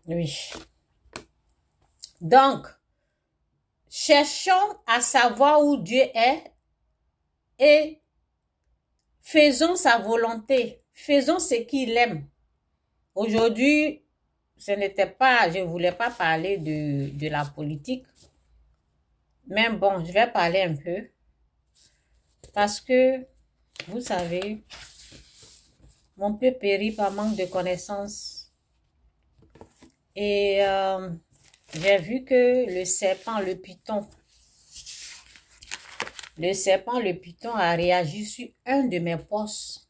Oui. Donc, cherchons à savoir où Dieu est et faisons sa volonté. Faisons ce qu'il aime. Aujourd'hui, je ne voulais pas parler de la politique. Mais bon, je vais parler un peu. Parce que, vous savez, mon peuple périt par manque de connaissances. Et j'ai vu que le serpent, le python a réagi sur un de mes posts.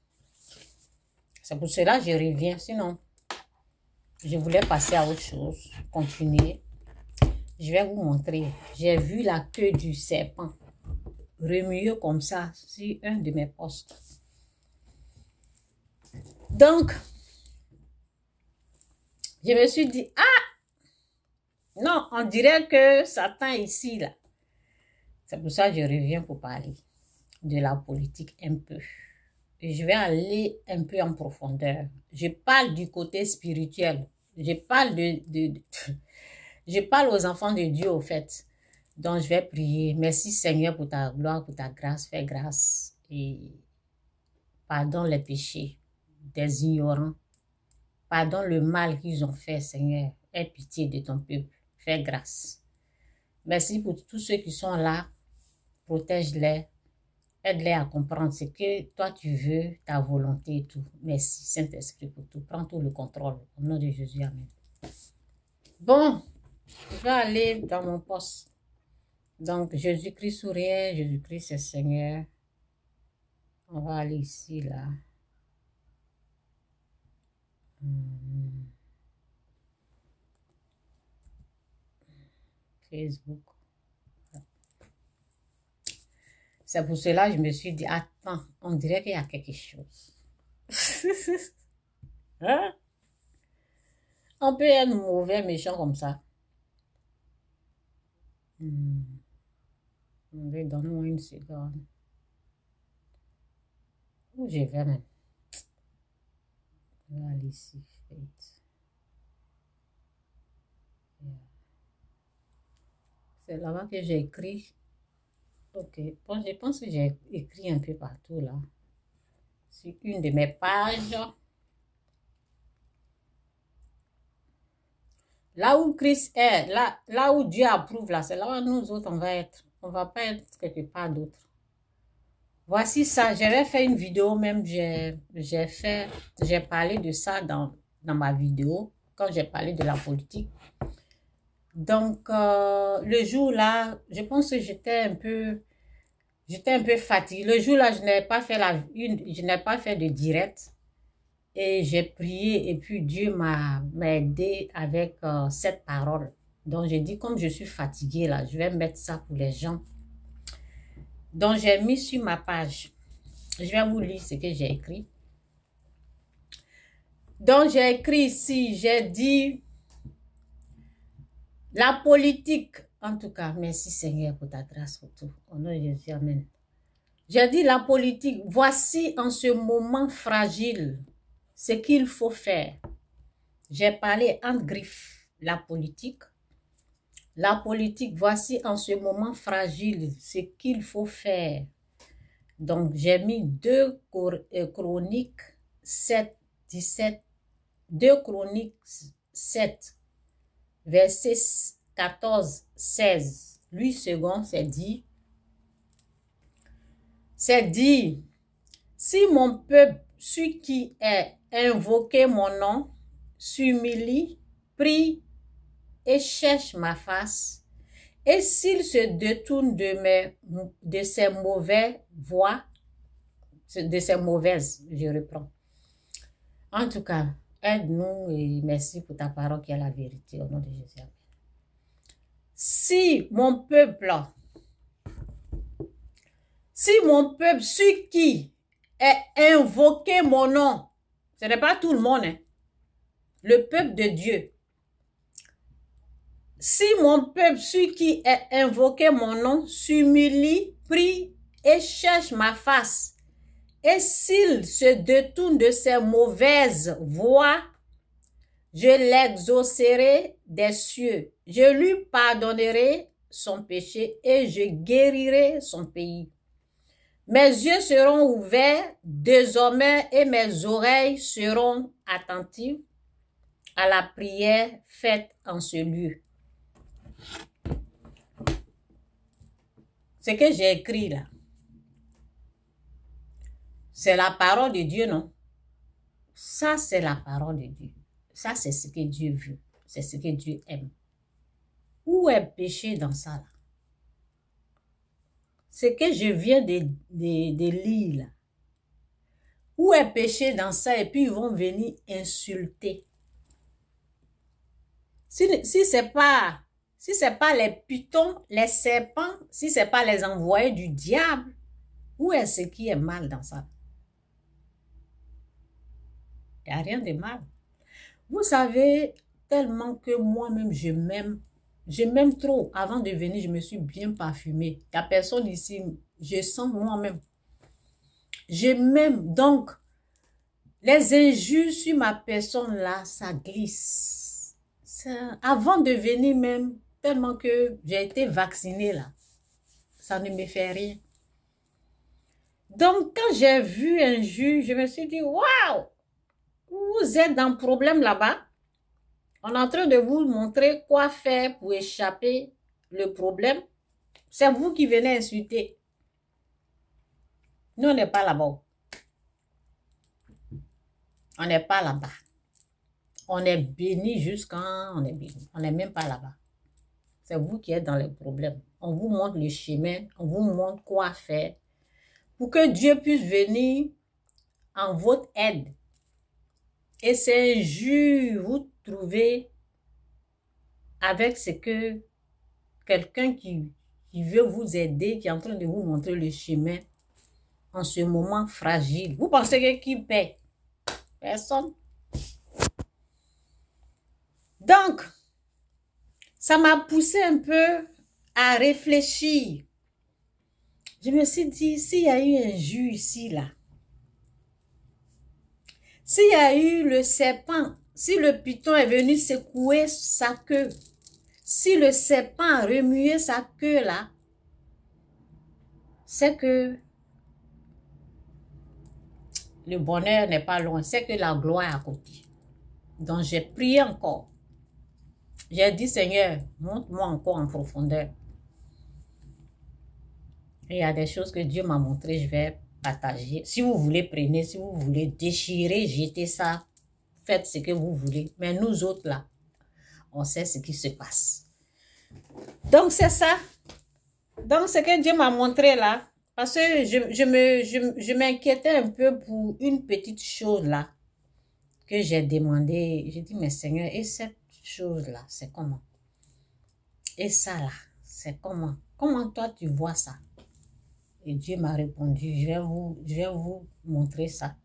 C'est pour cela que je reviens. Sinon, je voulais passer à autre chose, continuer. Je vais vous montrer. J'ai vu la queue du serpent remuer comme ça sur un de mes posts. Donc, je me suis dit, ah, non, on dirait que Satan est ici, là. C'est pour ça que je reviens pour parler de la politique un peu. Et je vais aller un peu en profondeur. Je parle du côté spirituel. Je parle je parle aux enfants de Dieu, au fait. Donc, je vais prier. Merci, Seigneur, pour ta gloire, pour ta grâce. Fais grâce et pardonne les péchés des ignorants. Pardonne le mal qu'ils ont fait, Seigneur. Aie pitié de ton peuple. Fais grâce. Merci pour tous ceux qui sont là. Protège-les. Aide-les à comprendre ce que toi tu veux, ta volonté et tout. Merci, Saint-Esprit, pour tout. Prends tout le contrôle. Au nom de Jésus, amen. Bon, je vais aller dans mon poste. Donc, Jésus-Christ sourire, Jésus-Christ c'est Seigneur. On va aller ici, là. Facebook. C'est pour cela que je me suis dit, attends, on dirait qu'il y a quelque chose. Hein? On peut être mauvais, méchant comme ça. Donne-moi une seconde. Où je vais même? Je vais aller ici. C'est là-bas que j'ai écrit. Ok, bon, je pense que j'ai écrit un peu partout là. Sur une de mes pages. Là où Christ est, là où Dieu approuve là, c'est là où nous autres on va être. On ne va pas être quelque part d'autre. Voici ça, j'avais fait une vidéo même, j'ai parlé de ça dans ma vidéo, quand j'ai parlé de la politique. Donc, le jour là, je pense que j'étais un peu fatiguée. Le jour là, je n'ai pas fait de direct. Et j'ai prié et puis Dieu m'a aidé avec cette parole. Donc, j'ai dit, comme je suis fatiguée là, je vais mettre ça pour les gens. Donc, j'ai mis sur ma page. Je vais vous lire ce que j'ai écrit. Donc, j'ai écrit ici, j'ai dit, la politique, en tout cas, merci Seigneur pour ta grâce, pour tout. Au nom de Jésus, amen. J'ai dit, la politique, voici en ce moment fragile ce qu'il faut faire. J'ai parlé en griffe, la politique. La politique, voici en ce moment fragile ce qu'il faut faire. Donc, j'ai mis 2 Chroniques 7, 17, 2 Chroniques 7, verset 14, 16. 8 secondes, c'est dit, si mon peuple, celui qui est invoqué mon nom, s'humilie, prie et cherche ma face, et s'il se détourne de ses mauvaises voies, de ses mauvaises, je reprends. En tout cas, aide-nous et merci pour ta parole qui est la vérité au nom de Jésus. Si mon peuple, celui qui est invoqué mon nom, ce n'est pas tout le monde, hein, le peuple de Dieu. Si mon peuple, celui qui est invoqué mon nom, s'humilie, prie et cherche ma face, et s'il se détourne de ses mauvaises voies, Je l'exaucerai des cieux. Je lui pardonnerai son péché et je guérirai son pays. Mes yeux seront ouverts désormais et mes oreilles seront attentives à la prière faite en ce lieu. Ce que j'ai écrit là, c'est la parole de Dieu, non? Ça, c'est la parole de Dieu. Ça, c'est ce que Dieu veut. C'est ce que Dieu aime. Où est le péché dans ça là? Ce que je viens de lire là. Où est le péché dans ça? Et puis ils vont venir insulter. Si c'est pas les pitons, les serpents, si c'est pas les envoyés du diable, où est ce qui est mal dans ça? Il n'y a rien de mal. Vous savez, tellement que moi-même, je m'aime trop. Avant de venir, je me suis bien parfumée. Il n'y a personne ici, je sens moi-même. Je m'aime. Donc, les injures sur ma personne là, ça glisse. Avant de venir même, tellement que j'ai été vaccinée là, ça ne me fait rien. Donc, quand j'ai vu un juge, je me suis dit, waouh, vous êtes dans le problème là-bas. On est en train de vous montrer quoi faire pour échapper le problème. C'est vous qui venez insulter. Nous, on n'est pas là-bas. On n'est pas là-bas. On est béni jusqu'à on est béni. On n'est même pas là-bas. C'est vous qui êtes dans les problèmes. On vous montre le chemin. On vous montre quoi faire pour que Dieu puisse venir en votre aide. Et c'est injuste, vous trouvez avec ce que quelqu'un qui veut vous aider, qui est en train de vous montrer le chemin en ce moment fragile. Vous pensez que qui paie? Personne. Donc, ça m'a poussé un peu à réfléchir. Je me suis dit, s'il y a eu un jus ici, là, s'il y a eu le serpent, si le python est venu secouer sa queue, si le serpent a remué sa queue là, c'est que le bonheur n'est pas loin, c'est que la gloire est à côté. Donc j'ai prié encore. J'ai dit, Seigneur, montre-moi encore en profondeur. Et il y a des choses que Dieu m'a montrées, je vais partager. Si vous voulez, prenez. Si vous voulez déchirer, jetez ça. Faites ce que vous voulez. Mais nous autres, là, on sait ce qui se passe. Donc, c'est ça. Donc, ce que Dieu m'a montré là, parce que je m'inquiétais un peu pour une petite chose là, que j'ai demandé. J'ai dit, mais Seigneur, et cette chose-là, c'est comment? Et ça là, c'est comment? Comment toi, tu vois ça? Et Dieu m'a répondu, je vais vous montrer ça.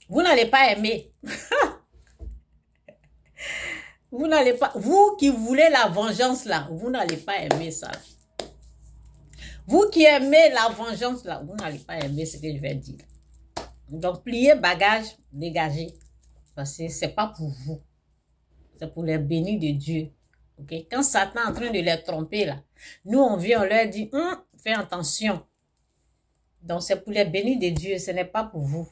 Vous n'allez pas aimer. Vous n'allez pas, vous qui voulez la vengeance là, vous n'allez pas aimer ça. Vous qui aimez la vengeance là, vous n'allez pas aimer ce que je vais dire. Donc, pliez bagage, dégagez. Parce que ce n'est pas pour vous. C'est pour les bénis de Dieu. Okay? Quand Satan est en train de les tromper là, nous on vient, on leur dit, fais attention. Donc, c'est pour les bénis de Dieu, ce n'est pas pour vous.